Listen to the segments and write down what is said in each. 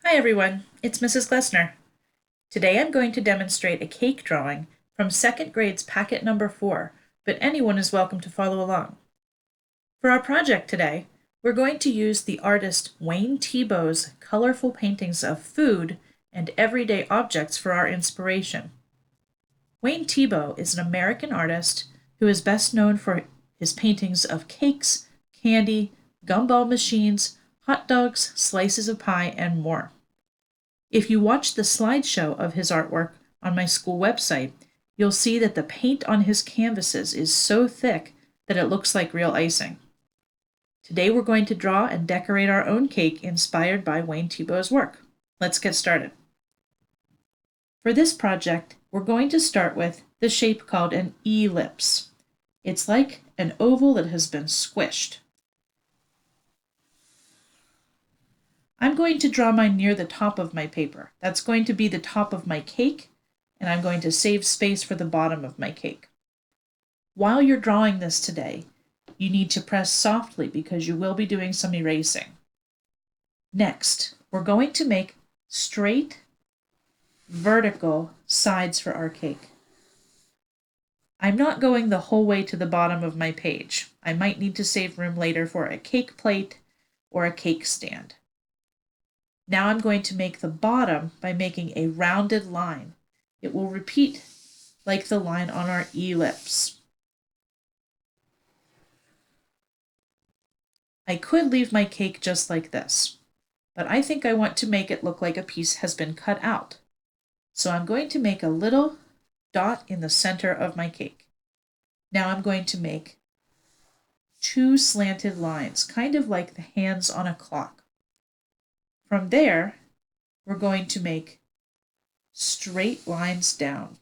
Hi everyone, it's Mrs. Glessner. Today I'm going to demonstrate a cake drawing from second grade's packet number 4, but anyone is welcome to follow along. For our project today, we're going to use the artist Wayne Thiebaud's colorful paintings of food and everyday objects for our inspiration. Wayne Thiebaud is an American artist who is best known for his paintings of cakes, candy, gumball machines, hot dogs, slices of pie, and more. If you watch the slideshow of his artwork on my school website, you'll see that the paint on his canvases is so thick that it looks like real icing. Today we're going to draw and decorate our own cake inspired by Wayne Thiebaud's work. Let's get started. For this project, we're going to start with the shape called an ellipse. It's like an oval that has been squished. I'm going to draw mine near the top of my paper. That's going to be the top of my cake, and I'm going to save space for the bottom of my cake. While you're drawing this today, you need to press softly because you will be doing some erasing. Next, we're going to make straight, vertical sides for our cake. I'm not going the whole way to the bottom of my page. I might need to save room later for a cake plate or a cake stand. Now I'm going to make the bottom by making a rounded line. It will repeat like the line on our ellipse. I could leave my cake just like this, but I think I want to make it look like a piece has been cut out. So I'm going to make a little dot in the center of my cake. Now I'm going to make two slanted lines, kind of like the hands on a clock. From there, we're going to make straight lines down.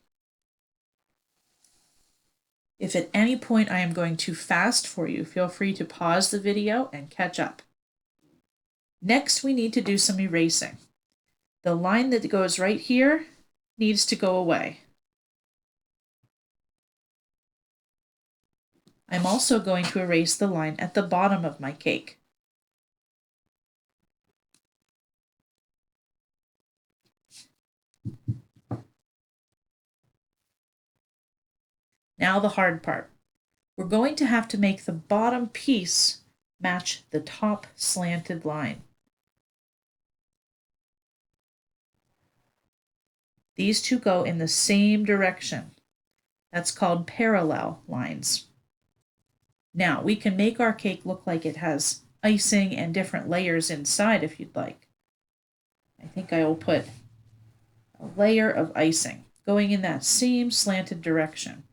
If at any point I am going too fast for you, feel free to pause the video and catch up. Next, we need to do some erasing. The line that goes right here needs to go away. I'm also going to erase the line at the bottom of my cake. Now the hard part. We're going to have to make the bottom piece match the top slanted line. These two go in the same direction. That's called parallel lines. Now, we can make our cake look like it has icing and different layers inside if you'd like. I think I will put a layer of icing going in that same slanted direction.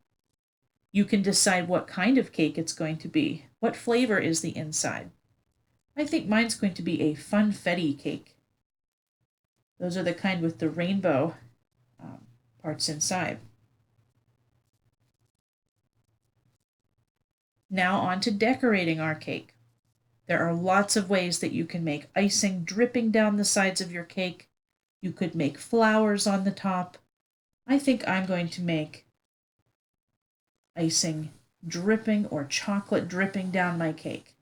You can decide what kind of cake it's going to be. What flavor is the inside? I think mine's going to be a funfetti cake. Those are the kind with the rainbow parts inside. Now on to decorating our cake. There are lots of ways that you can make icing dripping down the sides of your cake. You could make flowers on the top. I think I'm going to make icing dripping or chocolate dripping down my cake.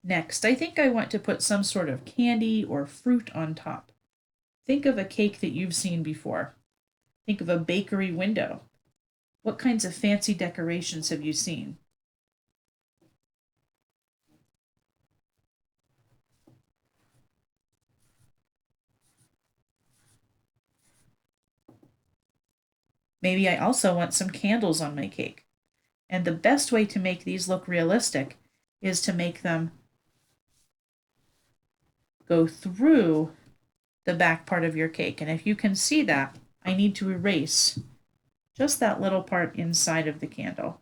Next, I think I want to put some sort of candy or fruit on top. Think of a cake that you've seen before. Think of a bakery window. What kinds of fancy decorations have you seen? Maybe I also want some candles on my cake. And the best way to make these look realistic is to make them go through the back part of your cake. And if you can see that, I need to erase just that little part inside of the candle.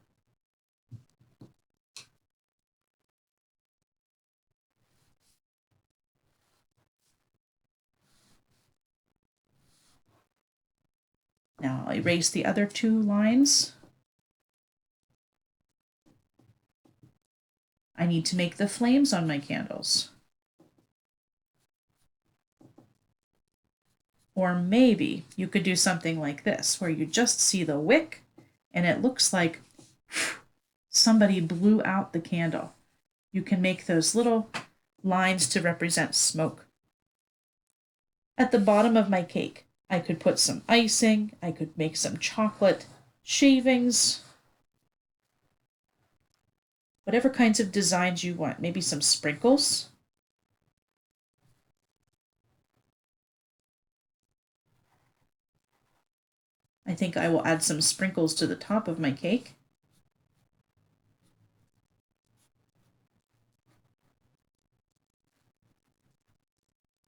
Now I'll erase the other two lines. I need to make the flames on my candles. Or maybe you could do something like this, where you just see the wick and it looks like somebody blew out the candle. You can make those little lines to represent smoke. At the bottom of my cake, I could put some icing, I could make some chocolate shavings, whatever kinds of designs you want, maybe some sprinkles. I think I will add some sprinkles to the top of my cake.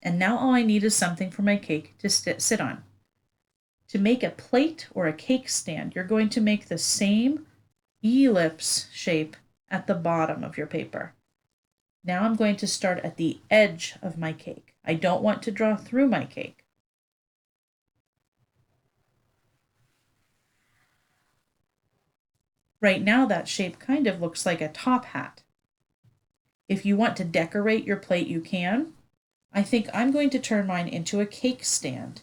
And now all I need is something for my cake to sit on. To make a plate or a cake stand, you're going to make the same ellipse shape at the bottom of your paper. Now I'm going to start at the edge of my cake. I don't want to draw through my cake. Right now that shape kind of looks like a top hat. If you want to decorate your plate, you can. I think I'm going to turn mine into a cake stand.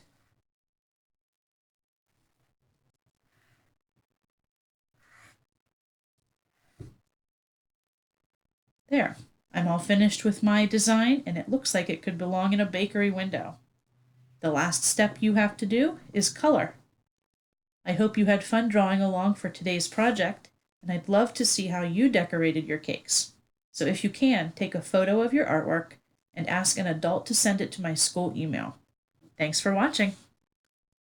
There, I'm all finished with my design, and it looks like it could belong in a bakery window. The last step you have to do is color. I hope you had fun drawing along for today's project, and I'd love to see how you decorated your cakes. So if you can, take a photo of your artwork and ask an adult to send it to my school email. Thanks for watching.